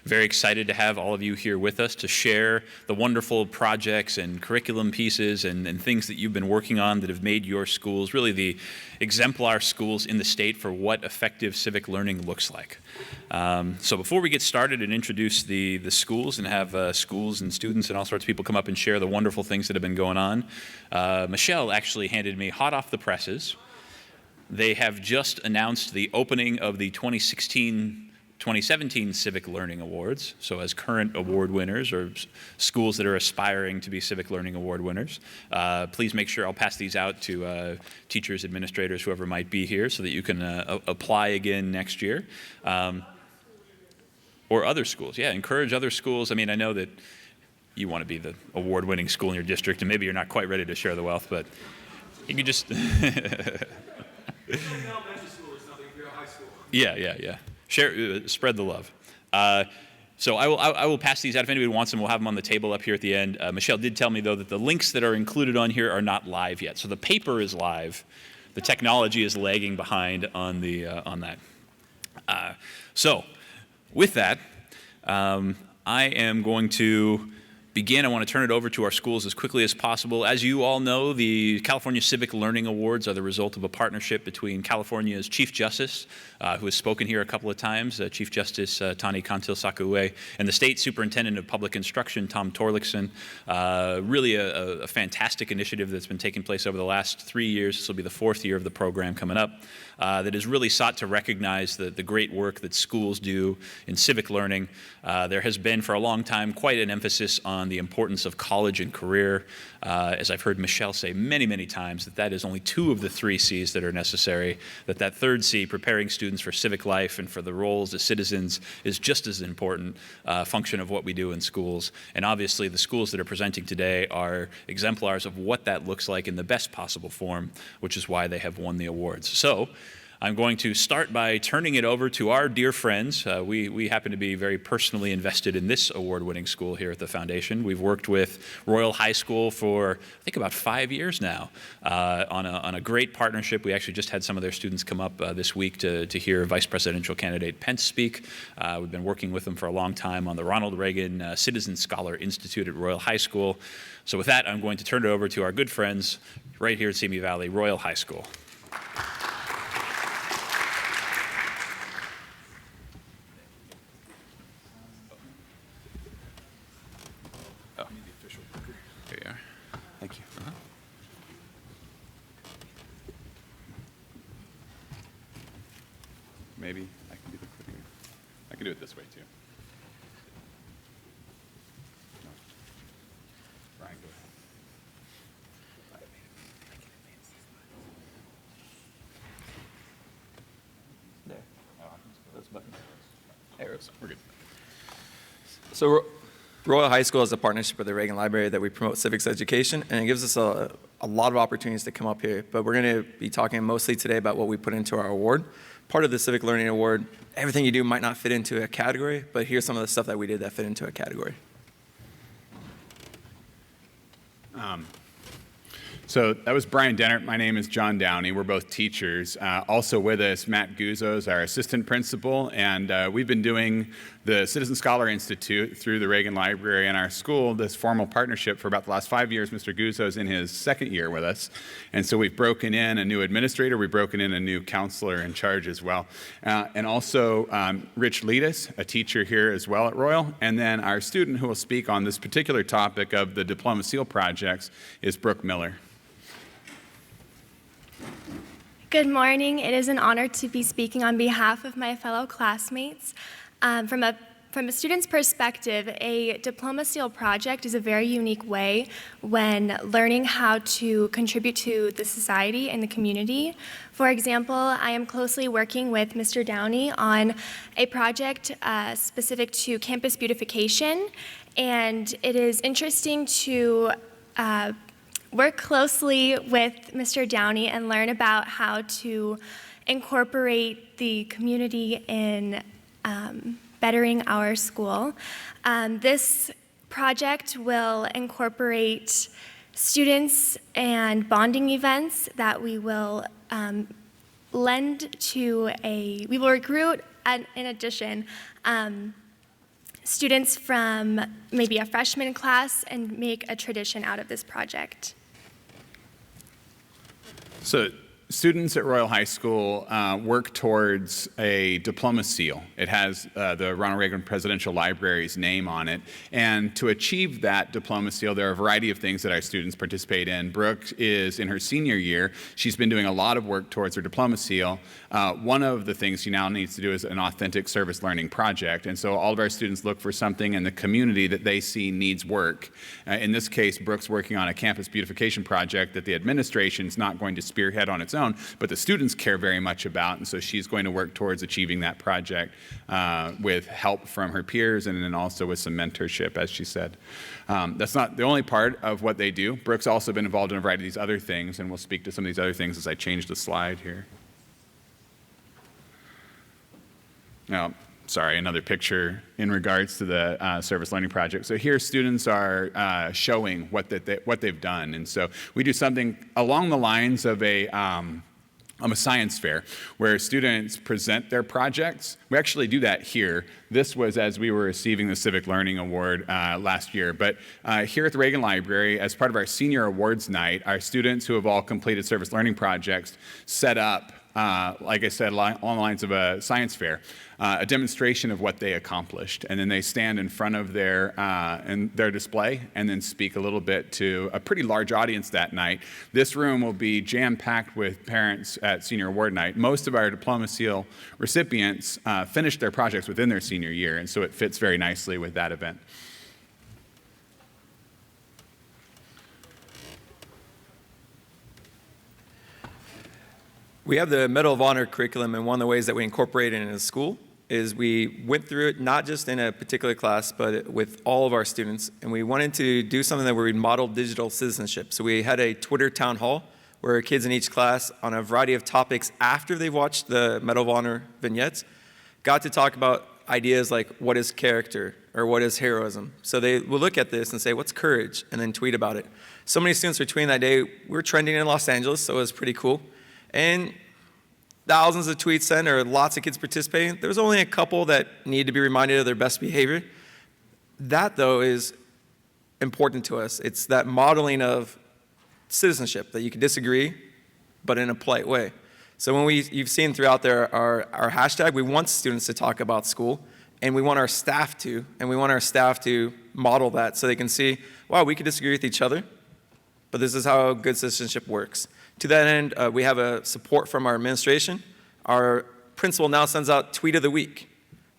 Very excited to have all of you here with us to share the wonderful projects and curriculum pieces and things that you've been working on that have made your schools really the exemplar schools in the state for what effective civic learning looks like. So before we get started and introduce the schools and have schools and students and all sorts of people come up and share the wonderful things that have been going on, Michelle actually handed me hot off the presses. They have just announced the opening of the 2016-2017 Civic Learning Awards. So as current award winners or schools that are aspiring to be Civic Learning Award winners, please make sure I'll pass these out to teachers, administrators, whoever might be here so that you can apply again next year. Or other schools. Yeah, encourage other schools. I mean, I know that you want to be the award-winning school in your district, and maybe you're not quite ready to share the wealth, but you can just... Yeah. Share, spread the love. So I will pass these out. If anybody wants them, we'll have them on the table up here at the end. Michelle did tell me, though, that the links that are included on here are not live yet. So the paper is live. The technology is lagging behind on that. So with that, I am going to begin. I want to turn it over to our schools as quickly as possible. As you all know, the California Civic Learning Awards are the result of a partnership between California's Chief Justice, who has spoken here a couple of times, Chief Justice Tani Kantil-Sakauwe, and the State Superintendent of Public Instruction, Tom Torlakson. Really a fantastic initiative that's been taking place over the last 3 years. This will be the 4th year of the program coming up. That has really sought to recognize the great work that schools do in civic learning. There has been for a long time quite an emphasis on the importance of college and career. As I've heard Michelle say many, many times, that is only 2 of the 3 C's that are necessary, that third C, preparing students for civic life and for the roles as citizens, is just as important function of what we do in schools. And obviously the schools that are presenting today are exemplars of what that looks like in the best possible form, which is why they have won the awards. So I'm going to start by turning it over to our dear friends. We happen to be very personally invested in this award-winning school here at the Foundation. We've worked with Royal High School for, I think, about 5 years now on a great partnership. We actually just had some of their students come up this week to hear Vice Presidential candidate Pence speak. We've been working with them for a long time on the Ronald Reagan Citizen Scholar Institute at Royal High School. So with that, I'm going to turn it over to our good friends right here at Simi Valley, Royal High School. Thank you. Maybe I can do the clipping. I can do it this way too. No. Brian, go ahead. There. Those buttons. Arrows. We're good. So Royal High School has a partnership with the Reagan Library that we promote civics education, and it gives us a lot of opportunities to come up here. But we're going to be talking mostly today about what we put into our award. Part of the Civic Learning Award, everything you do might not fit into a category, but here's some of the stuff that we did that fit into a category. So that was Brian Dennert. My name is John Downey. We're both teachers. Also with us, Matt Guzzo is our assistant principal, and we've been doing the Citizen Scholar Institute through the Reagan Library in our school, this formal partnership for about the last 5 years. Mr. Guzzo is in his 2nd year with us, and so we've broken in a new administrator, we've broken in a new counselor in charge as well, and also Rich Leadis, a teacher here as well at Royal, and then our student who will speak on this particular topic of the Diploma Seal projects is Brooke Miller. Good morning. It is an honor to be speaking on behalf of my fellow classmates. From a student's perspective, a Diploma Seal project is a very unique way when learning how to contribute to the society and the community. For example, I am closely working with Mr. Downey on a project specific to campus beautification, and it is interesting to work closely with Mr. Downey and learn about how to incorporate the community in bettering our school. This project will incorporate students and bonding events that we will we will recruit, in addition, students from maybe a freshman class and make a tradition out of this project. So students at Royal High School work towards a diploma seal. It has the Ronald Reagan Presidential Library's name on it. And to achieve that diploma seal, there are a variety of things that our students participate in. Brooke is in her senior year. She's been doing a lot of work towards her diploma seal. One of the things she now needs to do is an authentic service learning project. And so all of our students look for something in the community that they see needs work. In this case, Brooke's working on a campus beautification project that the administration is not going to spearhead on its own, but the students care very much about, and so she's going to work towards achieving that project with help from her peers and then also with some mentorship, as she said. That's not the only part of what they do. Brooke's also been involved in a variety of these other things, and we'll speak to some of these other things as I change the slide here. Now, sorry, another picture in regards to the service learning project. So here students are showing what they've done. And so we do something along the lines of a science fair where students present their projects. We actually do that here. This was as we were receiving the Civic Learning Award last year. But here at the Reagan Library, as part of our senior awards night, our students who have all completed service learning projects set up, like I said, on the lines of a science fair, a demonstration of what they accomplished. And then they stand in front of their display and then speak a little bit to a pretty large audience that night. This room will be jam-packed with parents at senior award night. Most of our diploma seal recipients finished their projects within their senior year, and so it fits very nicely with that event. We have the Medal of Honor curriculum, and one of the ways that we incorporate it in a school is we went through it not just in a particular class, but with all of our students, and we wanted to do something that we modeled digital citizenship. So we had a Twitter town hall where kids in each class on a variety of topics after they've watched the Medal of Honor vignettes got to talk about ideas like what is character or what is heroism. So they will look at this and say, what's courage? And then tweet about it. So many students were tweeting that day. We were trending in Los Angeles, so it was pretty cool. And thousands of tweets sent, or lots of kids participating. There was only a couple that need to be reminded of their best behavior. That, though, is important to us. It's that modeling of citizenship, that you can disagree, but in a polite way. So when you've seen throughout there our hashtag, we want students to talk about school, and we want our staff to, model that so they can see, wow, we can disagree with each other, but this is how good citizenship works. To that end, we have a support from our administration. Our principal now sends out tweet of the week,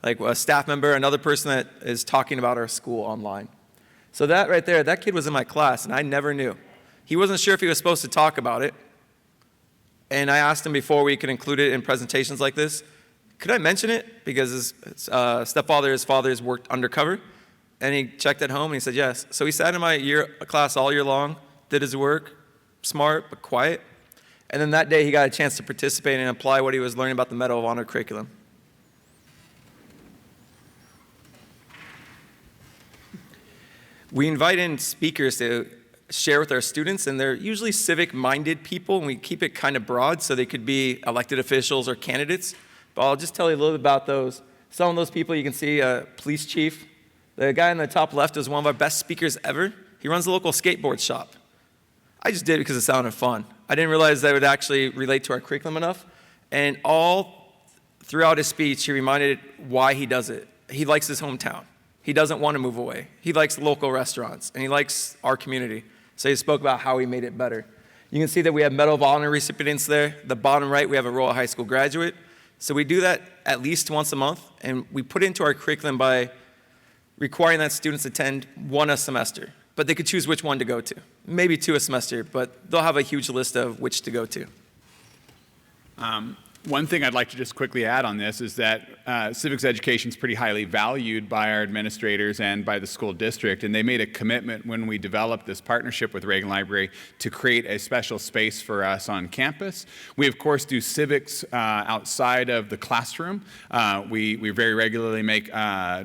like a staff member, another person that is talking about our school online. So that right there, that kid was in my class, and I never knew. He wasn't sure if he was supposed to talk about it, and I asked him before we could include it in presentations like this, could I mention it? Because his his father's worked undercover, and he checked at home, and he said yes. So he sat in my class all year long, did his work, smart but quiet. And then that day, he got a chance to participate and apply what he was learning about the Medal of Honor curriculum. We invite in speakers to share with our students, and they're usually civic-minded people, and we keep it kind of broad so they could be elected officials or candidates. But I'll just tell you a little bit about those. Some of those people you can see, police chief. The guy in the top left is one of our best speakers ever. He runs a local skateboard shop. I just did it because it sounded fun. I didn't realize that it would actually relate to our curriculum enough. And all throughout his speech, he reminded why he does it. He likes his hometown. He doesn't want to move away. He likes local restaurants, and he likes our community. So he spoke about how he made it better. You can see that we have Medal of Honor recipients there. The bottom right, we have a Royal High School graduate. So we do that at least once a month, and we put it into our curriculum by requiring that students attend one a semester. But they could choose which one to go to. Maybe two a semester, but they'll have a huge list of which to go to. One thing I'd like to just quickly add on this is that civics education is pretty highly valued by our administrators and by the school district, and they made a commitment when we developed this partnership with Reagan Library to create a special space for us on campus. We, of course, do civics outside of the classroom. We very regularly make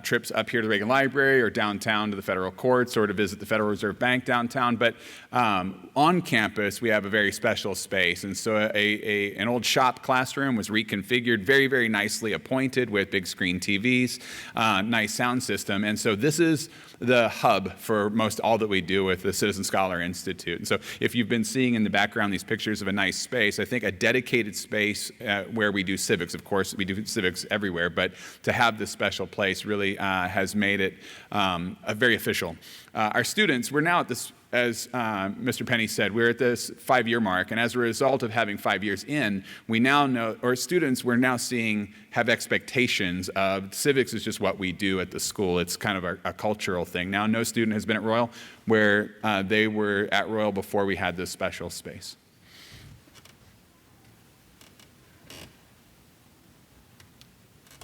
trips up here to the Reagan Library or downtown to the federal courts or to visit the Federal Reserve Bank downtown, but on campus we have a very special space, and so an old shop classroom classroom was reconfigured, very, very nicely appointed with big screen TVs, nice sound system. And so this is the hub for most all that we do with the Citizen Scholar Institute. And so if you've been seeing in the background these pictures of a nice space, I think a dedicated space where we do civics, of course, we do civics everywhere, but to have this special place really has made it a very official. Our students, we're now at this, as Mr. Penny said, we're at this 5-year mark, and as a result of having 5 years in, we now know, or students we're now seeing have expectations of civics is just what we do at the school. It's kind of a cultural thing. Now, no student has been at Royal where they were at Royal before we had this special space.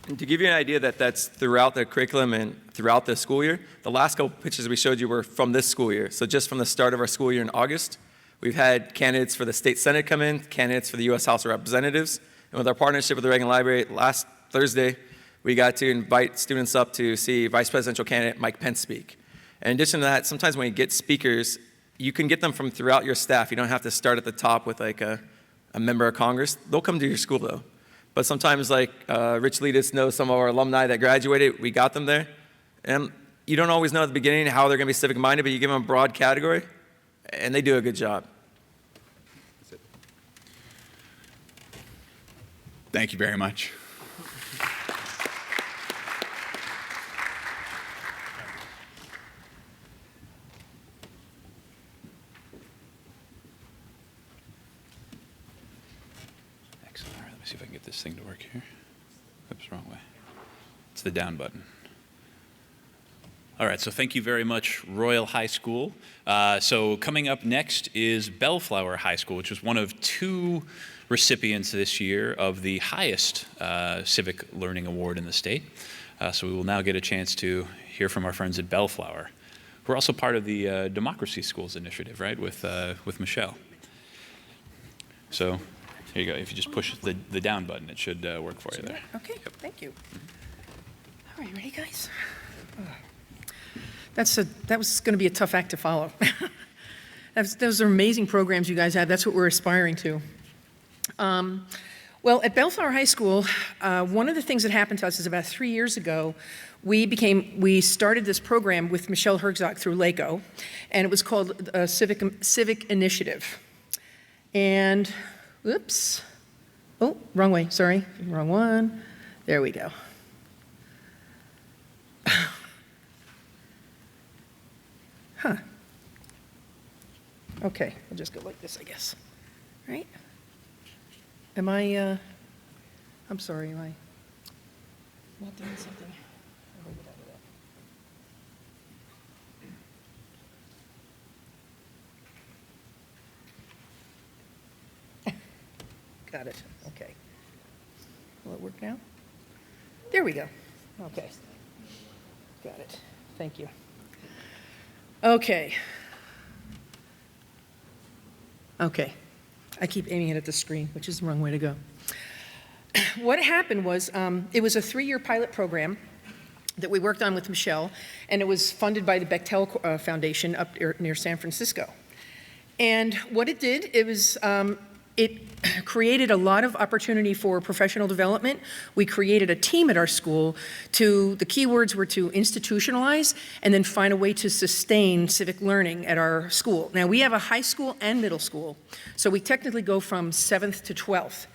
And to give you an idea that that's throughout the curriculum and throughout the school year, the last couple pictures we showed you were from this school year. So just from the start of our school year in August, we've had candidates for the state senate come in, candidates for the U.S. House of Representatives. And with our partnership with the Reagan Library, last Thursday, we got to invite students up to see Vice Presidential candidate Mike Pence speak. In addition to that, sometimes when you get speakers, you can get them from throughout your staff. You don't have to start at the top with like a member of Congress. They'll come to your school though. But sometimes, like Rich Leadus knows some of our alumni that graduated, we got them there. And you don't always know at the beginning how they're going to be civic-minded, but you give them a broad category, and they do a good job. Thank you very much. Excellent. All right, let me see if I can get this thing to work here. Oops, wrong way. It's the down button. All right, so thank you very much, Royal High School. So coming up next is Bellflower High School, which was one of 2 recipients this year of the highest Civic Learning Award in the state. So we will now get a chance to hear from our friends at Bellflower. We're also part of the Democracy Schools Initiative, right, with Michelle. So here you go. If you just push the down button, it should work for you there. Okay, thank you. All right, ready, guys? That was going to be a tough act to follow. Those are amazing programs you guys have. That's what we're aspiring to. Well, at Bellflower High School, one of the things that happened to us is about 3 years ago, we started this program with Michelle Herzog through LACO, and it was called Civic Initiative. And, oops, oh, wrong way, sorry, wrong one. There we go. Huh. Okay, I'll just go like this, I guess. Right? Am I, I'm sorry, am I not doing something? How do I get out of that? Got it, okay. Will it work now? There we go. Okay. Got it. Thank you. Okay. Okay. I keep aiming it at the screen, which is the wrong way to go. What happened was, it was a 3-year pilot program that we worked on with Michelle, and it was funded by the Bechtel Foundation up near San Francisco. And what it did, it created a lot of opportunity for professional development. We created a team at our school the keywords were to institutionalize and then find a way to sustain civic learning at our school. Now, we have a high school and middle school, so we technically go from 7th to 12th.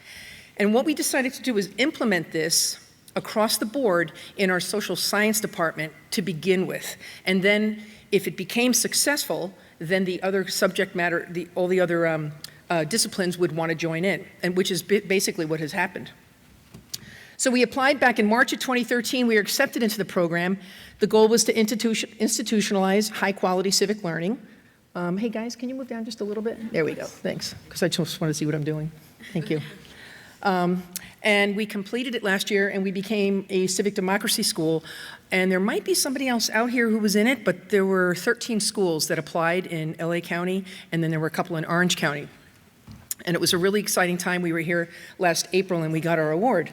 And what we decided to do was implement this across the board in our social science department to begin with. And then if it became successful, then the other subject matter, all the other disciplines would want to join in, and which is basically what has happened. So we applied back in March of 2013. We were accepted into the program. The goal was to institutionalize high-quality civic learning. Hey, guys, can you move down just a little bit? There we go. Thanks, because I just want to see what I'm doing. Thank you. And we completed it last year, and we became a civic democracy school. And there might be somebody else out here who was in it, but there were 13 schools that applied in LA County, and then there were a couple in Orange County. And it was a really exciting time. We were here last April, and we got our award.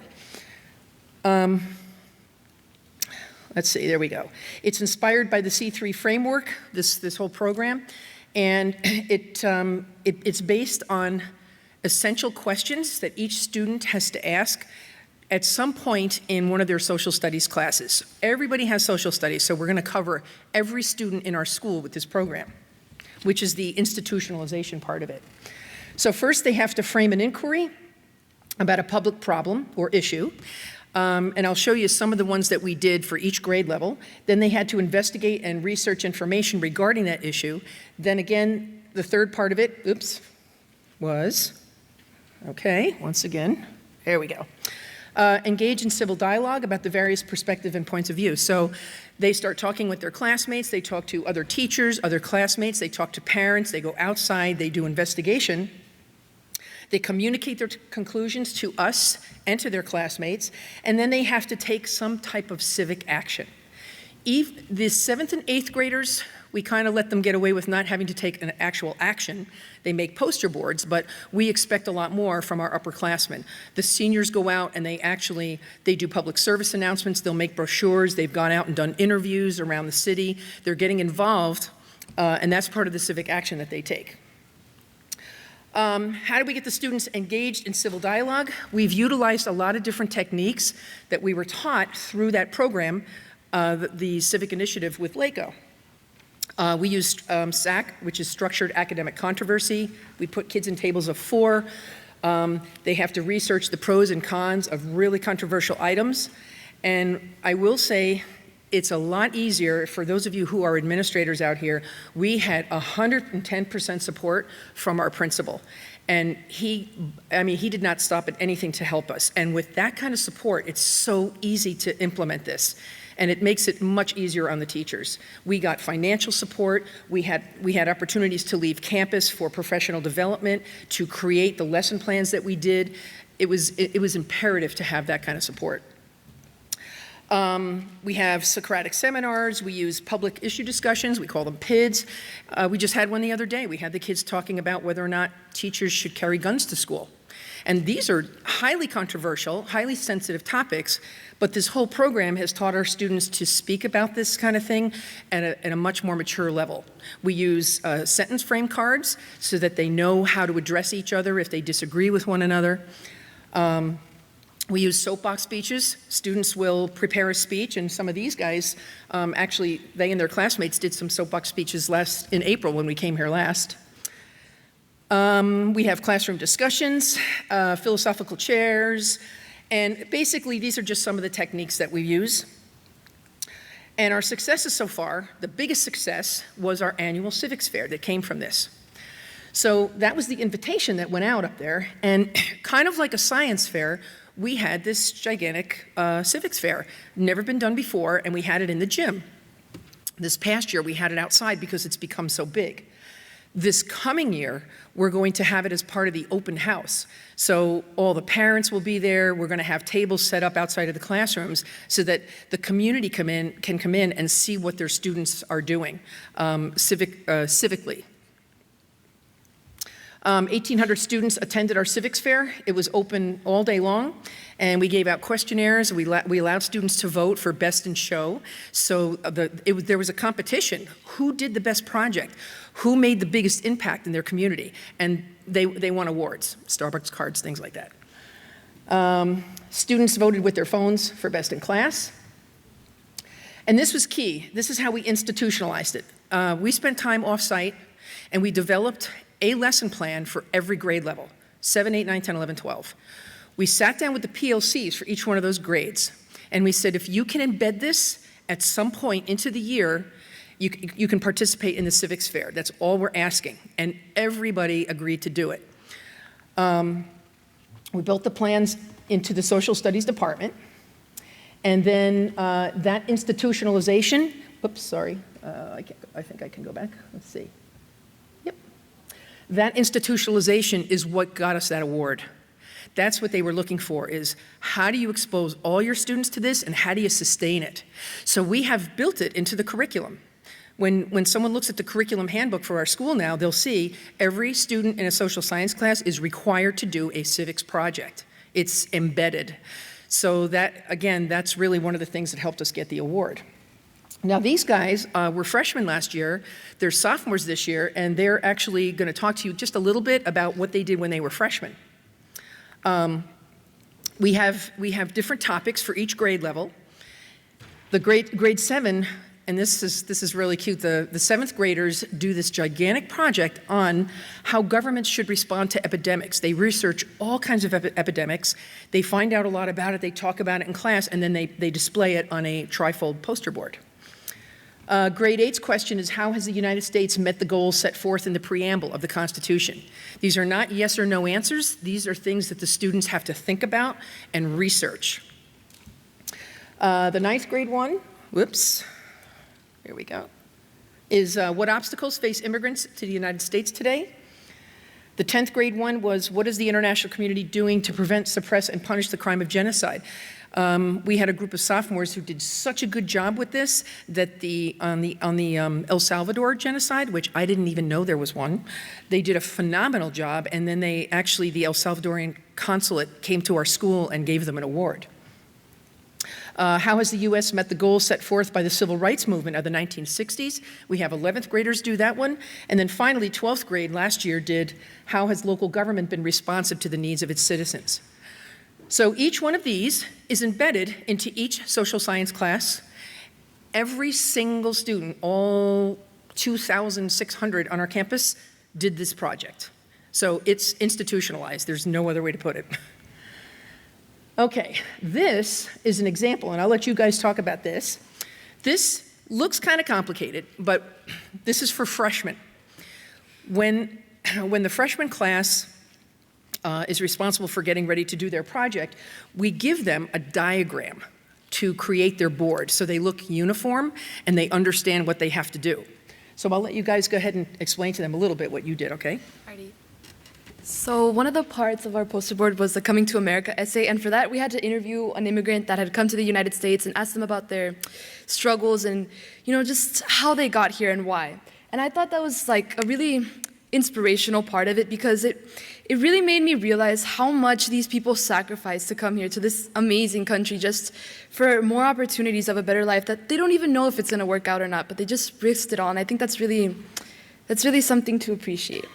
Let's see, there we go. It's inspired by the C3 framework, this whole program, and it's based on essential questions that each student has to ask at some point in one of their social studies classes. Everybody has social studies, so we're going to cover every student in our school with this program, which is the institutionalization part of it. So first they have to frame an inquiry about a public problem or issue, and I'll show you some of the ones that we did for each grade level. Then they had to investigate and research information regarding that issue. Then again, the third part of it, was, okay, once again, there we go. Engage in civil dialogue about the various perspectives and points of view. So they start talking with their classmates, they talk to other teachers, other classmates, they talk to parents, they go outside, they do investigation. They communicate their conclusions to us and to their classmates, and then they have to take some type of civic action. The 7th and 8th graders, we kind of let them get away with not having to take an actual action. They make poster boards, but we expect a lot more from our upperclassmen. The seniors go out and they do public service announcements, they'll make brochures, they've gone out and done interviews around the city. They're getting involved, and that's part of the civic action that they take. How do we get the students engaged in civil dialogue? We've utilized a lot of different techniques that we were taught through that program, the Civic Initiative with LACO. We used SAC, which is Structured Academic Controversy. We put kids in tables of 4. They have to research the pros and cons of really controversial items. And I will say, it's a lot easier for those of you who are administrators out here. We had 110% support from our principal. And he did not stop at anything to help us. And with that kind of support, it's so easy to implement this. And it makes it much easier on the teachers. We got financial support. We had opportunities to leave campus for professional development, to create the lesson plans that we did. It was imperative to have that kind of support. We have Socratic seminars. We use public issue discussions. We call them PIDs. We just had one the other day. We had the kids talking about whether or not teachers should carry guns to school. And these are highly controversial, highly sensitive topics, but this whole program has taught our students to speak about this kind of thing at a much more mature level. We use sentence frame cards so that they know how to address each other if they disagree with one another. We use soapbox speeches. Students will prepare a speech, and some of these guys, actually, they and their classmates did some soapbox speeches in April when we came here last. We have classroom discussions, philosophical chairs, and basically these are just some of the techniques that we use. And our successes so far, the biggest success was our annual civics fair that came from this. So that was the invitation that went out up there, and kind of like a science fair, we had this gigantic civics fair, never been done before, and we had it in the gym. This past year, we had it outside because it's become so big. This coming year, we're going to have it as part of the open house. So all the parents will be there. We're going to have tables set up outside of the classrooms so that the community can come in and see what their students are doing civically. 1,800 students attended our civics fair. It was open all day long, and we gave out questionnaires. We allowed students to vote for best in show. So there was a competition. Who did the best project? Who made the biggest impact in their community? And they won awards, Starbucks cards, things like that. Students voted with their phones for best in class. And this was key. This is how we institutionalized it. We spent time off-site, and we developed a lesson plan for every grade level, 7, 8, 9, 10, 11, 12. We sat down with the PLCs for each one of those grades, and we said, if you can embed this at some point into the year, you can participate in the civics fair. That's all we're asking, and everybody agreed to do it. We built the plans into the social studies department, and then that institutionalization, oops, sorry, I think I can go back, let's see. That institutionalization is what got us that award. That's what they were looking for, is how do you expose all your students to this and how do you sustain it? So we have built it into the curriculum. When someone looks at the curriculum handbook for our school now, they'll see every student in a social science class is required to do a civics project. It's embedded. So that, again, that's really one of the things that helped us get the award. Now, these guys were freshmen last year, they're sophomores this year, and they're actually going to talk to you just a little bit about what they did when they were freshmen. We have different topics for each grade level. The grade 7, and this is really cute, the 7th graders do this gigantic project on how governments should respond to epidemics. They research all kinds of epidemics, they find out a lot about it, they talk about it in class, and then they display it on a trifold poster board. Grade 8's question is, how has the United States met the goals set forth in the preamble of the Constitution? These are not yes or no answers. These are things that the students have to think about and research. The 9th grade one, whoops, here we go, is what obstacles face immigrants to the United States today? The 10th grade one was, what is the international community doing to prevent, suppress, and punish the crime of genocide? We had a group of sophomores who did such a good job with this that on the El Salvador genocide, which I didn't even know there was one, they did a phenomenal job, and then the El Salvadorian consulate came to our school and gave them an award. How has the U.S. met the goals set forth by the civil rights movement of the 1960s? We have 11th graders do that one. And then finally, 12th grade last year did, how has local government been responsive to the needs of its citizens? So each one of these is embedded into each social science class. Every single student, all 2,600 on our campus, did this project. So it's institutionalized. There's no other way to put it. Okay, this is an example, and I'll let you guys talk about this. This looks kind of complicated, but this is for freshmen. When the freshman class is responsible for getting ready to do their project, we give them a diagram to create their board so they look uniform and they understand what they have to do. So I'll let you guys go ahead and explain to them a little bit what you did, okay? Alrighty. So one of the parts of our poster board was the Coming to America essay, and for that we had to interview an immigrant that had come to the United States and ask them about their struggles and, just how they got here and why. And I thought that was like a really inspirational part of it because it really made me realize how much these people sacrifice to come here to this amazing country just for more opportunities of a better life that they don't even know if it's going to work out or not, but they just risked it all. And I think that's really something to appreciate.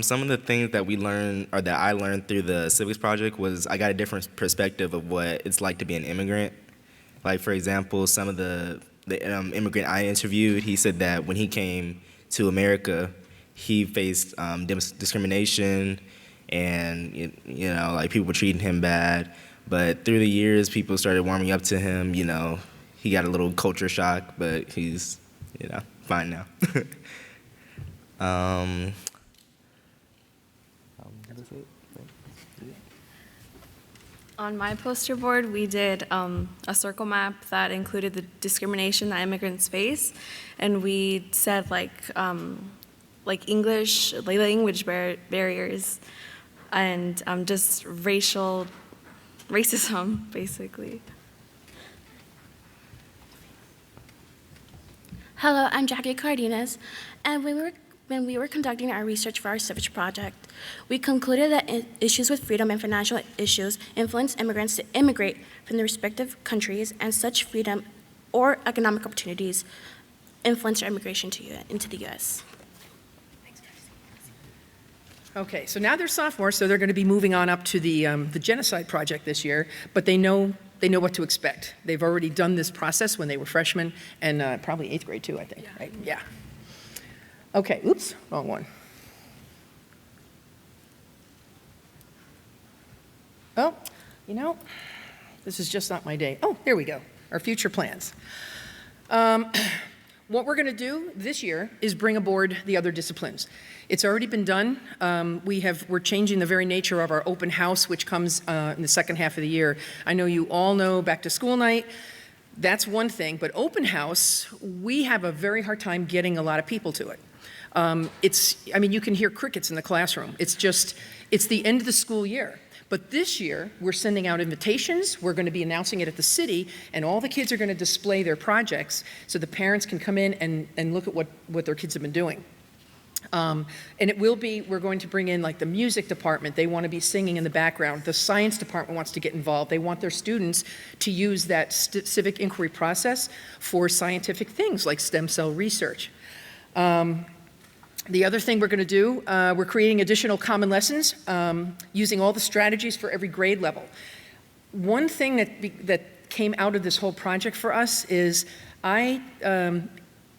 Some of the things that we learned, or that I learned through the Civics project, was I got a different perspective of what it's like to be an immigrant. Like, for example, some of the immigrant I interviewed, he said that when he came to America, he faced discrimination, and like people were treating him bad. But through the years, people started warming up to him. He got a little culture shock, but he's fine now. On my poster board, we did a circle map that included the discrimination that immigrants face, and we said like English, like language barriers, and just racism, basically. Hello, I'm Jackie Cardenas, and when we were conducting our research for our Civic project, we concluded that issues with freedom and financial issues influence immigrants to immigrate from their respective countries, and such freedom or economic opportunities influence their immigration into the U.S. Okay, so now they're sophomores, so they're going to be moving on up to the genocide project this year, but they know what to expect. They've already done this process when they were freshmen, and probably 8th grade too, I think, right? Yeah. Okay, oops, wrong one. Oh, this is just not my day. Oh, here we go, our future plans. What we're going to do this year is bring aboard the other disciplines. It's already been done. We're changing the very nature of our open house, which comes in the second half of the year. I know you all know back to school night. That's one thing, but open house, we have a very hard time getting a lot of people to it. You can hear crickets in the classroom. It's the end of the school year. But this year, we're sending out invitations. We're going to be announcing it at the city, and all the kids are going to display their projects so the parents can come in and look at what their kids have been doing. And it will be, we're going to bring in like the music department. They want to be singing in the background. The science department wants to get involved. They want their students to use that civic inquiry process for scientific things like stem cell research. The other thing we're going to do, we're creating additional common lessons using all the strategies for every grade level. One thing that came out of this whole project for us is I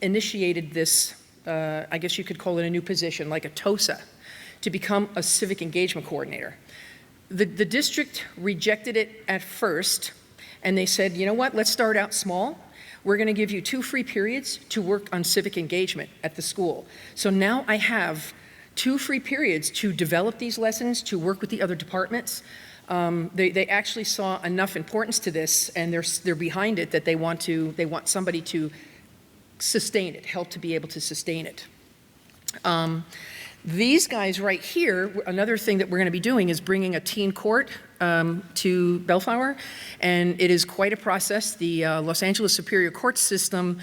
initiated this, I guess you could call it a new position, like a TOSA, to become a civic engagement coordinator. The district rejected it at first, and they said, you know what, let's start out small. We're going to give you 2 free periods to work on civic engagement at the school. So now I have 2 free periods to develop these lessons, to work with the other departments. They actually saw enough importance to this, and they're behind it, that they want somebody to sustain it, help to be able to sustain it. These guys right here, another thing that we're going to be doing is bringing a teen court to Bellflower, and it is quite a process. The Los Angeles Superior Court system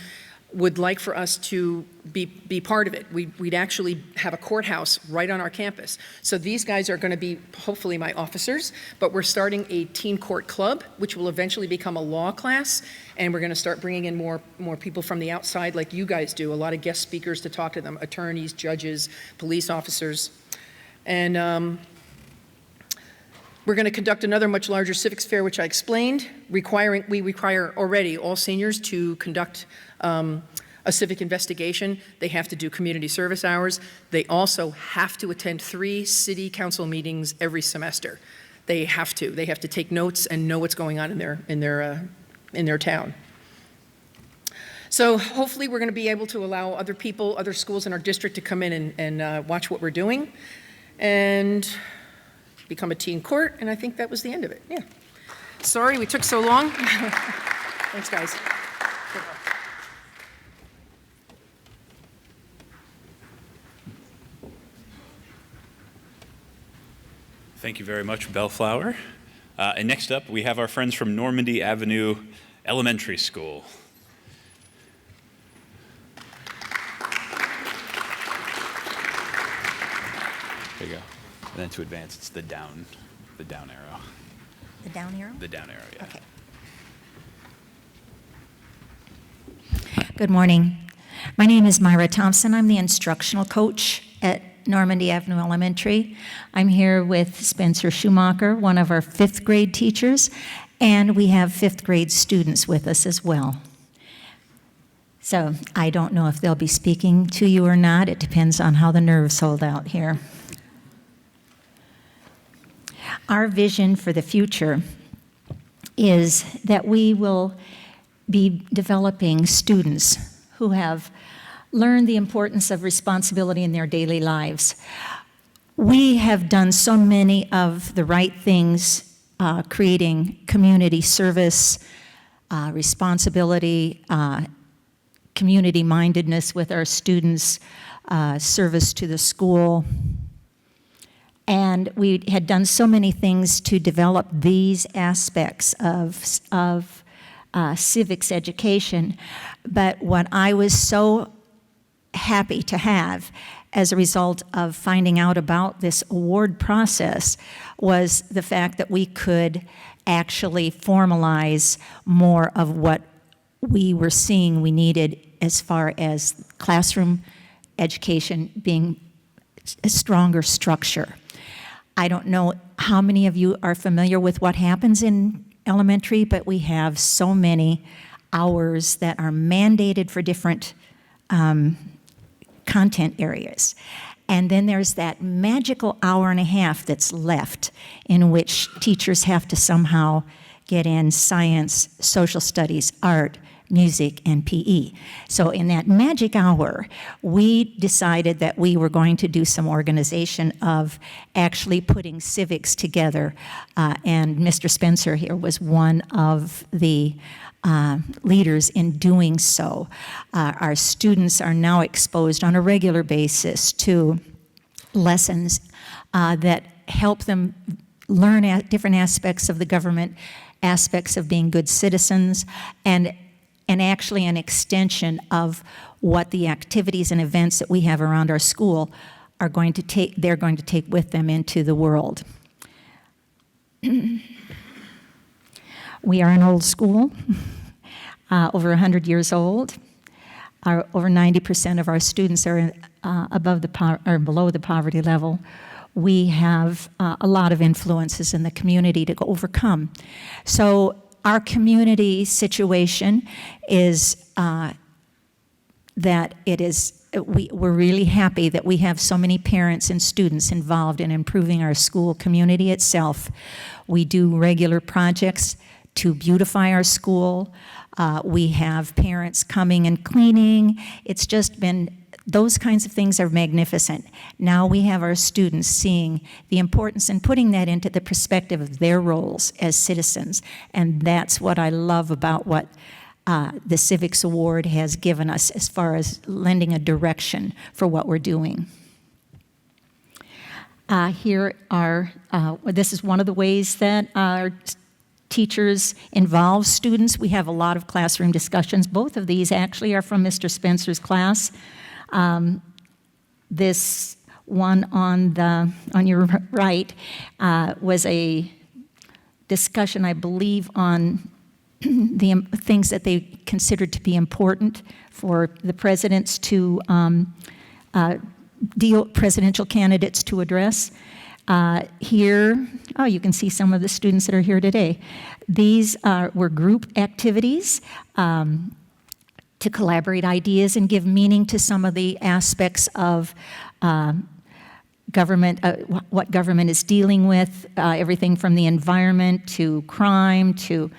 would like for us to be part of it. We'd actually have a courthouse right on our campus. So these guys are going to be hopefully my officers, but we're starting a teen court club, which will eventually become a law class, and we're going to start bringing in more people from the outside like you guys do, a lot of guest speakers to talk to them, attorneys, judges, police officers. And we're going to conduct another much larger civics fair, which I explained. We require already all seniors to conduct a civic investigation. They have to do community service hours. They also have to attend 3 city council meetings every semester. They have to. They have to take notes and know what's going on in their town. So hopefully we're going to be able to allow other people, other schools in our district to come in and watch what we're doing and become a teen court, and I think that was the end of it. Yeah. Sorry we took so long. Thanks, guys. Thank you very much, Bellflower. And next up, we have our friends from Normandy Avenue Elementary School. There you go. And then to advance, it's the down arrow. The down arrow? The down arrow, yeah. Okay. Good morning. My name is Myra Thompson. I'm the instructional coach at Normandy Avenue Elementary. I'm here with Spencer Schumacher, one of our 5th grade teachers, and we have 5th grade students with us as well. So I don't know if they'll be speaking to you or not. It depends on how the nerves hold out here. Our vision for the future is that we will be developing students who have learned the importance of responsibility in their daily lives. We have done so many of the right things, creating community service, responsibility, community mindedness with our students, service to the school. And we had done so many things to develop these aspects of civics education. But what I was so happy to have as a result of finding out about this award process was the fact that we could actually formalize more of what we were seeing we needed as far as classroom education being a stronger structure. I don't know how many of you are familiar with what happens in elementary, but we have so many hours that are mandated for different content areas. And then there's that magical hour and a half that's left in which teachers have to somehow get in science, social studies, art, music, and PE. So in that magic hour, we decided that we were going to do some organization of actually putting civics together. And Mr. Spencer here was one of the leaders in doing so. Our students are now exposed on a regular basis to lessons that help them learn different aspects of the government, aspects of being good citizens, and and actually an extension of what the activities and events that we have around our school are going to take, they're going to take with them into the world. We are an old school, over 100 years old. Over 90% of our students are below the poverty level. We have a lot of influences in the community to overcome. So our community situation is that it is, we're really happy that we have so many parents and students involved in improving our school community itself. We do regular projects to beautify our school. We have parents coming and cleaning. It's just been, those kinds of things are magnificent. Now we have our students seeing the importance and putting that into the perspective of their roles as citizens. And that's what I love about what the Civics Award has given us as far as lending a direction for what we're doing. Here are, this is one of the ways that our teachers involve students. We have a lot of classroom discussions. Both of these actually are from Mr. Spencer's class. This one on your right was a discussion, I believe, on the things that they considered to be important for the presidents to presidential candidates to address. Here, you can see some of the students that are here today. These were group activities to collaborate ideas and give meaning to some of the aspects of government, what government is dealing with, everything from the environment to crime to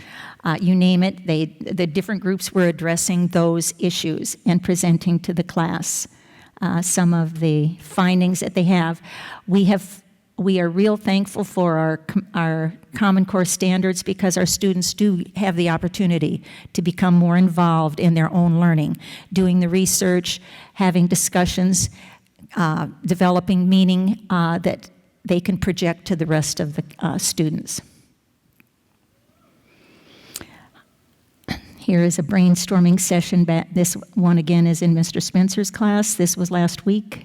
you name it. The different groups were addressing those issues and presenting to the class some of the findings that they have. We are real thankful for our Common Core standards because our students do have the opportunity to become more involved in their own learning, doing the research, having discussions, developing meaning that they can project to the rest of the students. Here is a brainstorming session. This one again is in Mr. Spencer's class. This was last week.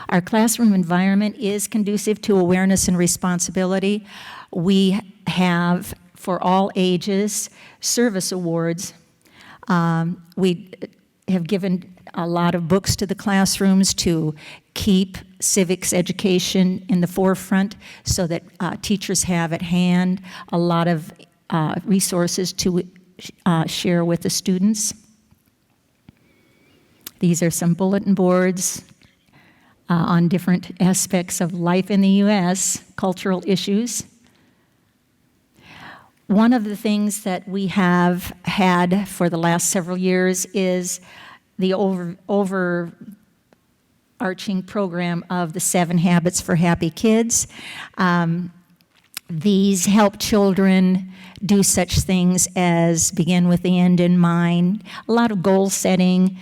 Our classroom environment is conducive to awareness and responsibility. We have, for all ages, service awards. We have given a lot of books to the classrooms to keep civics education in the forefront so that teachers have at hand a lot of resources to share with the students. These are some bulletin boards on different aspects of life in the U.S., cultural issues. One of the things that we have had for the last several years is the overarching program of the 7 Habits for Happy Kids. These help children do such things as begin with the end in mind, a lot of goal setting,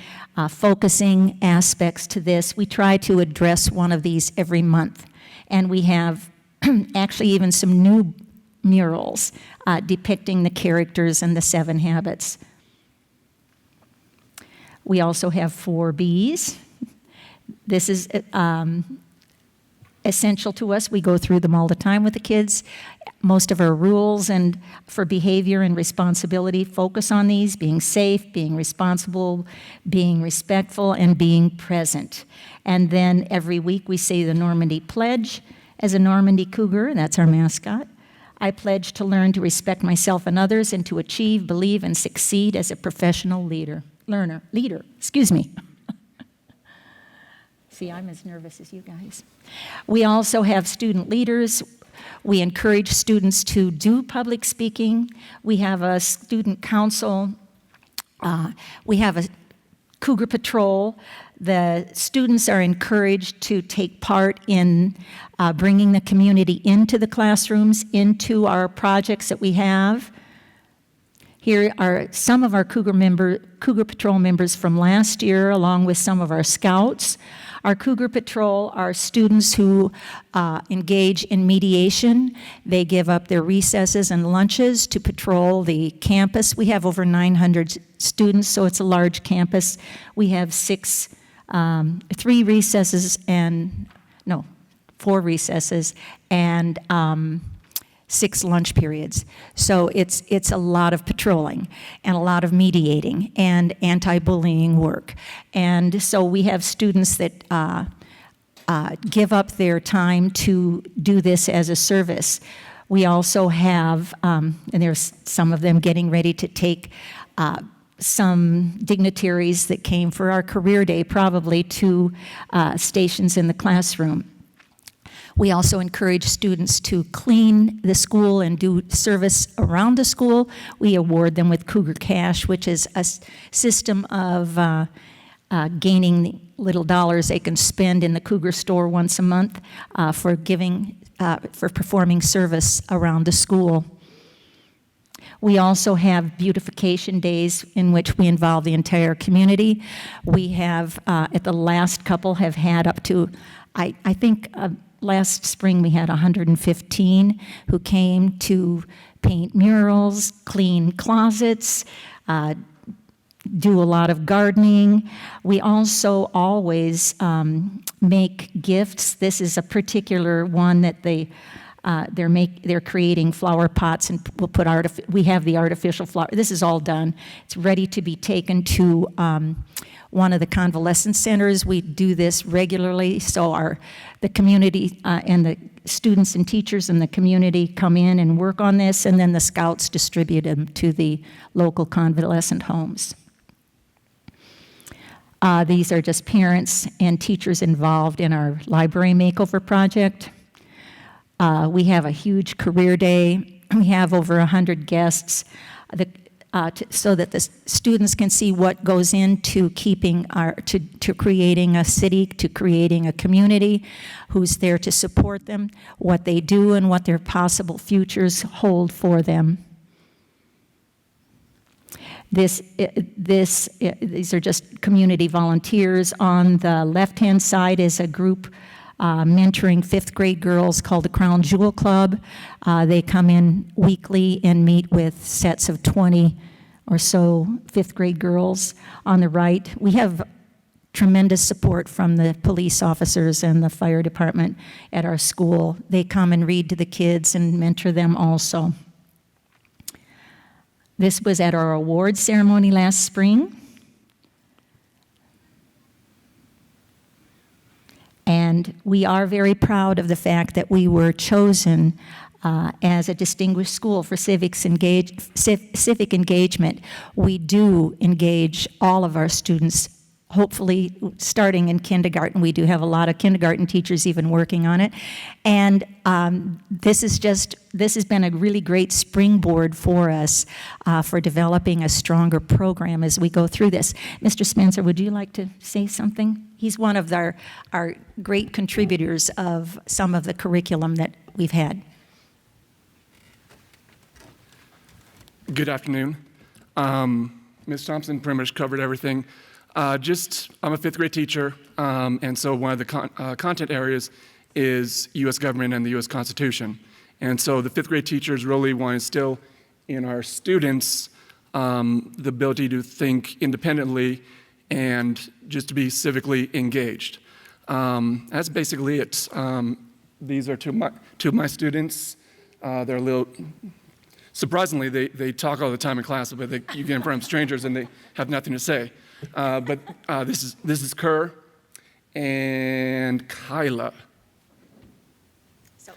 focusing aspects to this. We try to address one of these every month. And we have actually even some new murals depicting the characters and the 7 habits. We also have 4 Bs. This is essential to us. We go through them all the time with the kids. Most of our rules and for behavior and responsibility focus on these: being safe, being responsible, being respectful, and being present. And then every week we say the Normandy Pledge. As a Normandy Cougar, that's our mascot, I pledge to learn to respect myself and others and to achieve, believe, and succeed as a professional leader. Excuse me. See, I'm as nervous as you guys. We also have student leaders. We encourage students to do public speaking. We have a student council. We have a Cougar Patrol. The students are encouraged to take part in bringing the community into the classrooms, into our projects that we have. Here are some of our Cougar Patrol members from last year, along with some of our scouts. Our Cougar Patrol are students who engage in mediation. They give up their recesses and lunches to patrol the campus. We have over 900 students, so it's a large campus. We have 4 recesses and 6 lunch periods. So it's a lot of patrolling and a lot of mediating and anti-bullying work. And so we have students that give up their time to do this as a service. We also have, and there's some of them getting ready to take some dignitaries that came for our career day probably to stations in the classroom. We also encourage students to clean the school and do service around the school. We award them with Cougar Cash, which is a system of gaining little dollars they can spend in the Cougar store once a month for performing service around the school. We also have beautification days in which we involve the entire community. We have, at the last couple, have had up to, I think, last spring we had 115 who came to paint murals, clean closets, do a lot of gardening. We also always make gifts. This is a particular one that they're creating flower pots, and we'll put we have the artificial flower. This is all done. It's ready to be taken to one of the convalescent centers. We do this regularly, so the community and the students and teachers in the community come in and work on this, and then the scouts distribute them to the local convalescent homes. These are just parents and teachers involved in our library makeover project. We have a huge career day. We have over 100 guests so that the students can see what goes into to creating a city, to creating a community, who's there to support them, what they do, and what their possible futures hold for them. These are just community volunteers. On the left-hand side is a group mentoring 5th grade girls called the Crown Jewel Club. They come in weekly and meet with sets of 20 or so 5th grade girls. On the right, we have tremendous support from the police officers and the fire department at our school. They come and read to the kids and mentor them also. This was at our awards ceremony last spring. And we are very proud of the fact that we were chosen as a distinguished school for civic engagement. We do engage all of our students, hopefully starting in kindergarten. We do have a lot of kindergarten teachers even working on it. And this has been a really great springboard for us for developing a stronger program as we go through this. Mr. Spencer, would you like to say something? He's one of our great contributors of some of the curriculum that we've had. Good afternoon. Ms. Thompson pretty much covered everything. I'm a 5th grade teacher, and so one of the content areas is U.S. government and the U.S. Constitution. And so the 5th grade teachers really want to instill in our students the ability to think independently and just to be civically engaged. That's basically it. These are two of my students. They're a little, surprisingly, they talk all the time in class, but you get in front of strangers and they have nothing to say. But this is Kerr and Kyla. So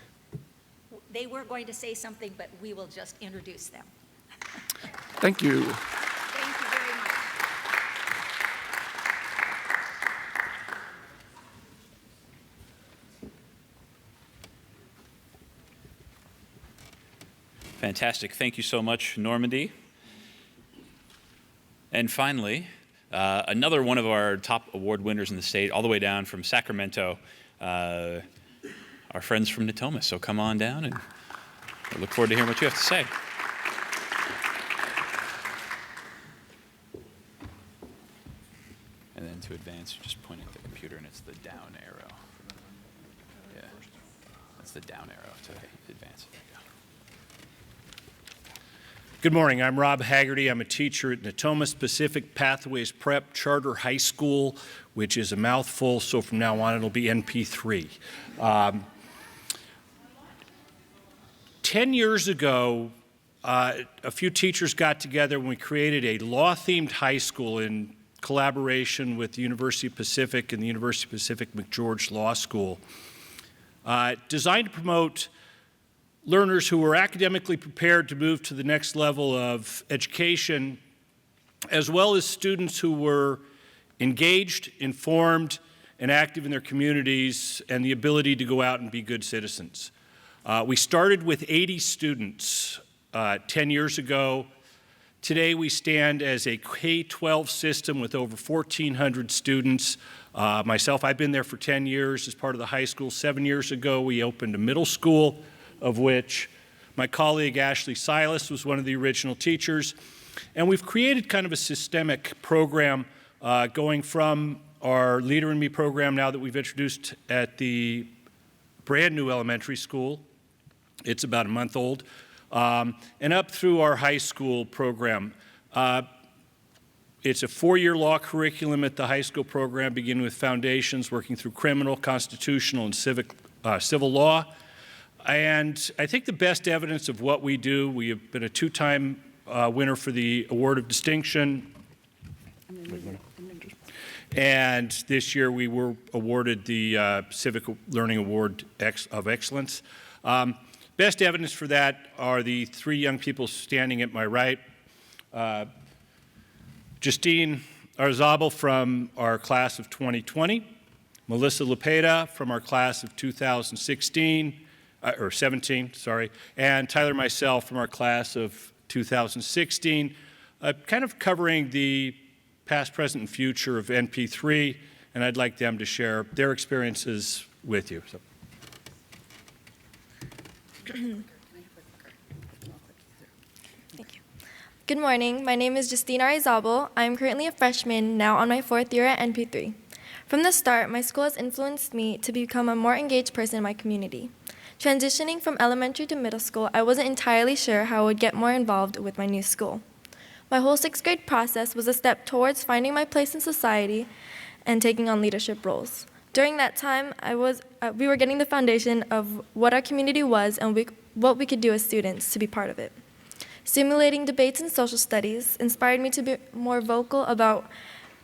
they were going to say something, but we will just introduce them. Thank you. Thank you very much. Fantastic. Thank you so much, Normandy. And finally, another one of our top award winners in the state, all the way down from Sacramento, our friends from Natomas. So come on down, and I look forward to hearing what you have to say. advance, you just point at the computer and it's the down arrow. Yeah, that's the down arrow to advance. There you go. Good morning. I'm Rob Haggerty. I'm a teacher at Natoma Pacific Pathways Prep Charter High School, which is a mouthful, so from now on it'll be NP3. 10 years ago, a few teachers got together and we created a law-themed high school in collaboration with the University of Pacific and the University of Pacific McGeorge Law School, designed to promote learners who were academically prepared to move to the next level of education, as well as students who were engaged, informed, and active in their communities, and the ability to go out and be good citizens. We started with 80 students 10 years ago. Today we stand as a K-12 system with over 1,400 students. Myself, I've been there for 10 years as part of the high school. 7 years ago we opened a middle school, of which my colleague Ashley Silas was one of the original teachers. And we've created kind of a systemic program going from our Leader in Me program now that we've introduced at the brand new elementary school. It's about a month old. And up through our high school program. It's a 4-year law curriculum at the high school program, beginning with foundations, working through criminal, constitutional, and civil law. And I think the best evidence of what we do, we have been a 2-time winner for the Award of Distinction. And this year we were awarded the Civic Learning Award of Excellence. Best evidence for that are the 3 young people standing at my right. Justine Arzabal from our class of 2020, Melissa Lepeda from our class of 2016, or 17, sorry, and Tyler myself from our class of 2016, kind of covering the past, present, and future of NP3, and I'd like them to share their experiences with you. So. Thank you. Good morning. My name is Justine Arizabal. I am currently a freshman, now on my 4th year at NP3. From the start, my school has influenced me to become a more engaged person in my community. Transitioning from elementary to middle school, I wasn't entirely sure how I would get more involved with my new school. My whole 6th grade process was a step towards finding my place in society and taking on leadership roles. During that time, we were getting the foundation of what our community was and what we could do as students to be part of it. Stimulating debates in social studies inspired me to be more vocal about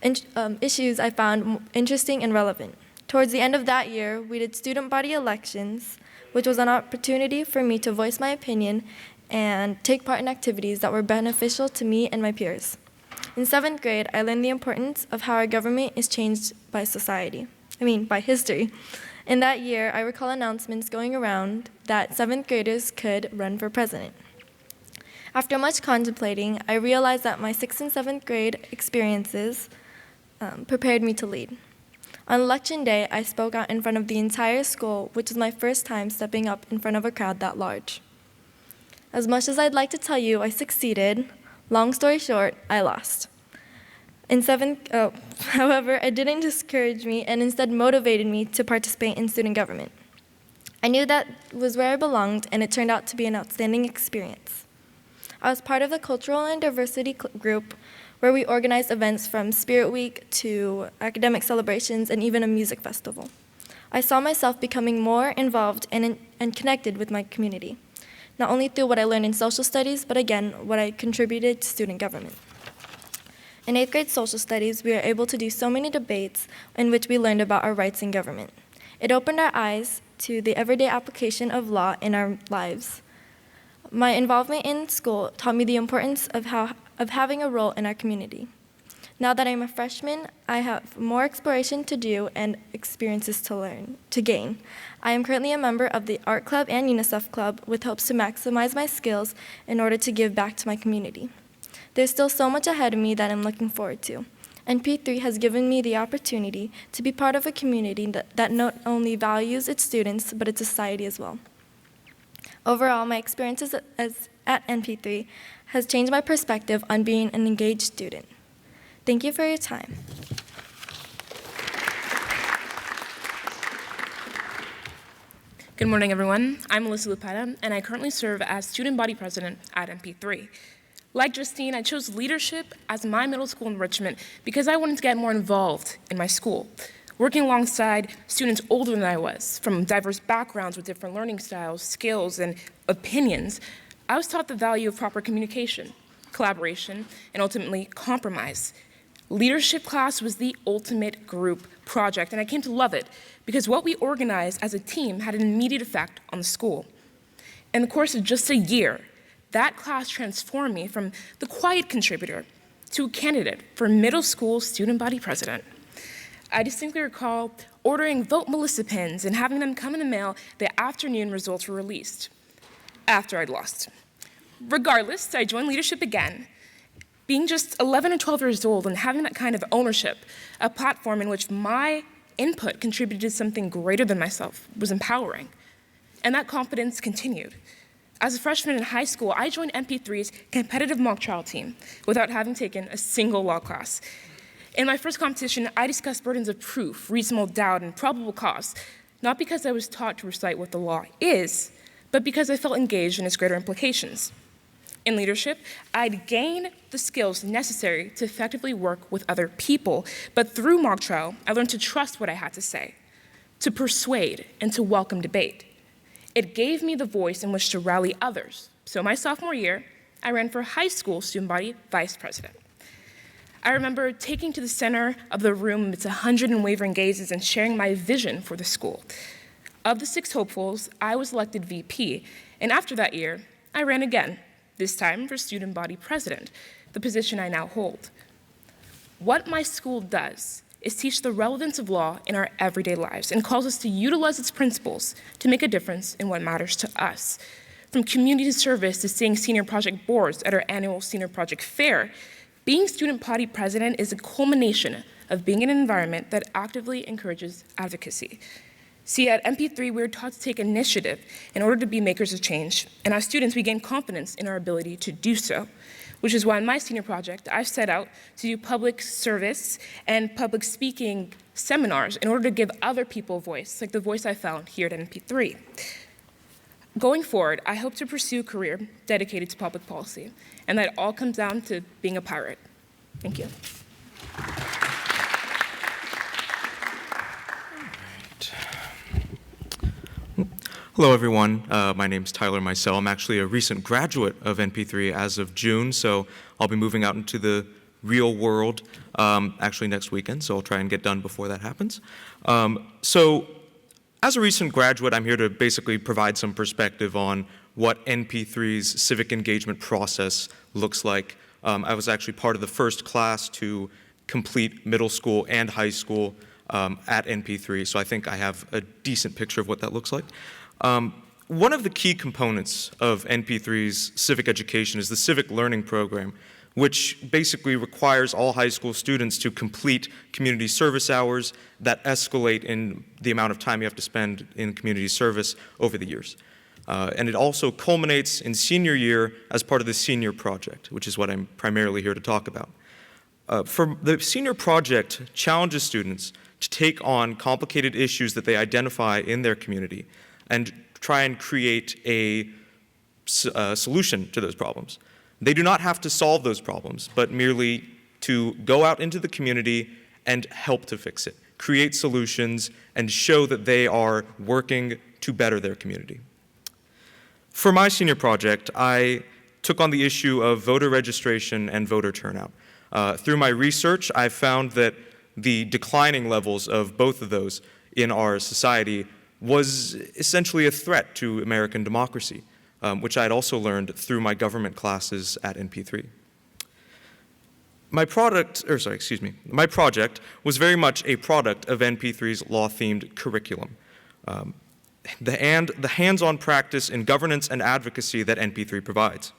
issues I found interesting and relevant. Towards the end of that year, we did student body elections, which was an opportunity for me to voice my opinion and take part in activities that were beneficial to me and my peers. In 7th grade, I learned the importance of how our government is changed by by history. In that year, I recall announcements going around that 7th graders could run for president. After much contemplating, I realized that my 6th and 7th grade experiences prepared me to lead. On election day, I spoke out in front of the entire school, which was my first time stepping up in front of a crowd that large. As much as I'd like to tell you I succeeded, long story short, I lost. However, it didn't discourage me and instead motivated me to participate in student government. I knew that was where I belonged, and it turned out to be an outstanding experience. I was part of the Cultural and Diversity group, where we organized events from Spirit Week to academic celebrations and even a music festival. I saw myself becoming more involved and connected with my community, not only through what I learned in social studies, but again, what I contributed to student government. In 8th grade social studies, we were able to do so many debates in which we learned about our rights in government. It opened our eyes to the everyday application of law in our lives. My involvement in school taught me the importance of having a role in our community. Now that I'm a freshman, I have more exploration to do and experiences to gain. I am currently a member of the Art Club and UNICEF Club with hopes to maximize my skills in order to give back to my community. There's still so much ahead of me that I'm looking forward to. NP3 has given me the opportunity to be part of a community that not only values its students, but its society as well. Overall, my experiences at NP3 has changed my perspective on being an engaged student. Thank you for your time. Good morning, everyone. I'm Melissa Lupetta, and I currently serve as student body president at MP3. Like Justine, I chose leadership as my middle school enrichment because I wanted to get more involved in my school. Working alongside students older than I was, from diverse backgrounds with different learning styles, skills, and opinions, I was taught the value of proper communication, collaboration, and ultimately compromise. Leadership class was the ultimate group project, and I came to love it because what we organized as a team had an immediate effect on the school. In the course of just a year, that class transformed me from the quiet contributor to a candidate for middle school student body president. I distinctly recall ordering Vote Melissa pins and having them come in the mail the afternoon results were released, after I'd lost. Regardless, I joined leadership again. Being just 11 or 12 years old and having that kind of ownership, a platform in which my input contributed to something greater than myself, was empowering. And that confidence continued. As a freshman in high school, I joined MP3's competitive mock trial team without having taken a single law class. In my first competition, I discussed burdens of proof, reasonable doubt, and probable cause, not because I was taught to recite what the law is, but because I felt engaged in its greater implications. In leadership, I'd gained the skills necessary to effectively work with other people, but through mock trial, I learned to trust what I had to say, to persuade, and to welcome debate. It gave me the voice in which to rally others. So my sophomore year, I ran for high school student body vice president. I remember taking to the center of the room amidst 100 unwavering gazes and sharing my vision for the school. Of the 6 hopefuls, I was elected VP, and after that year, I ran again, this time for student body president, the position I now hold. What my school does is teach the relevance of law in our everyday lives and calls us to utilize its principles to make a difference in what matters to us. From community service to seeing senior project boards at our annual senior project fair, being student body president is a culmination of being in an environment that actively encourages advocacy. See, at MP3, we were taught to take initiative in order to be makers of change, and as students, we gain confidence in our ability to do so, which is why in my senior project, I've set out to do public service and public speaking seminars in order to give other people a voice, like the voice I found here at MP3. Going forward, I hope to pursue a career dedicated to public policy, and that all comes down to being a pirate. Thank you. Hello, everyone. My name's Tyler Meisel. I'm actually a recent graduate of NP3 as of June, so I'll be moving out into the real world actually next weekend, so I'll try and get done before that happens. So as a recent graduate, I'm here to basically provide some perspective on what NP3's civic engagement process looks like. I was actually part of the first class to complete middle school and high school at NP3, so I think I have a decent picture of what that looks like. One of the key components of NP3's civic education is the civic learning program, which basically requires all high school students to complete community service hours that escalate in the amount of time you have to spend in community service over the years. And it also culminates in senior year as part of the senior project, which is what I'm primarily here to talk about. For the senior project challenges students to take on complicated issues that they identify in their community and try and create a solution to those problems. They do not have to solve those problems, but merely to go out into the community and help to fix it, create solutions, and show that they are working to better their community. For my senior project, I took on the issue of voter registration and voter turnout. Through my research, I found that the declining levels of both of those in our society was essentially a threat to American democracy, which I had also learned through my government classes at NP3. My project was very much a product of NP3's law-themed curriculum. The hands-on practice in governance and advocacy that NP3 provides.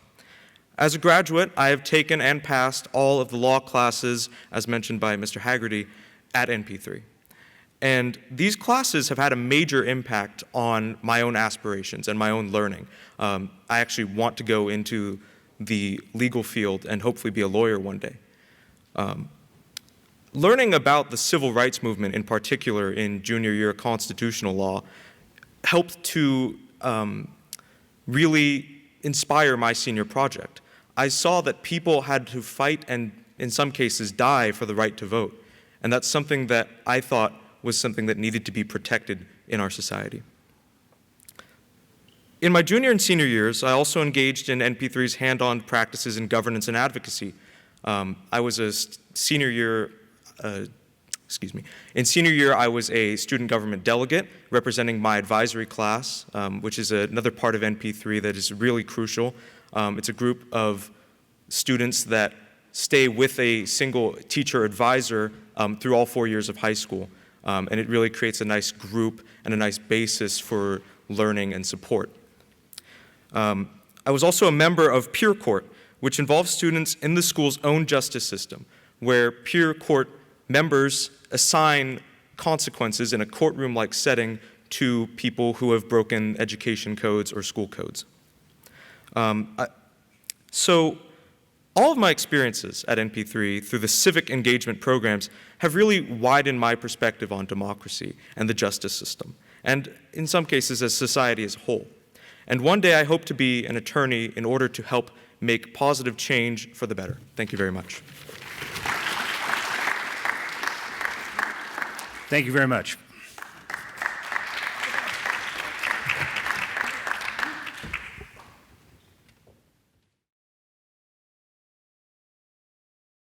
As a graduate, I have taken and passed all of the law classes, as mentioned by Mr. Haggerty, at NP3. And these classes have had a major impact on my own aspirations and my own learning. I actually want to go into the legal field and hopefully be a lawyer one day. Learning about the civil rights movement, in particular in junior year constitutional law, helped to really inspire my senior project. I saw that people had to fight and, in some cases, die for the right to vote. And that's something that I thought was something that needed to be protected in our society. In my junior and senior years, I also engaged in NP3's hand-on practices in governance and advocacy. I was a senior year, In senior year, I was a student government delegate representing my advisory class, which is another part of NP3 that is really crucial. It's a group of students that stay with a single teacher advisor through all 4 years of high school. And it really creates a nice group and a nice basis for learning and support. I was also a member of peer court, which involves students in the school's own justice system, where peer court members assign consequences in a courtroom-like setting to people who have broken education codes or school codes. So all of my experiences at NP3 through the civic engagement programs have really widened my perspective on democracy and the justice system, and in some cases as society as a whole. And one day I hope to be an attorney in order to help make positive change for the better. Thank you very much. Thank you very much.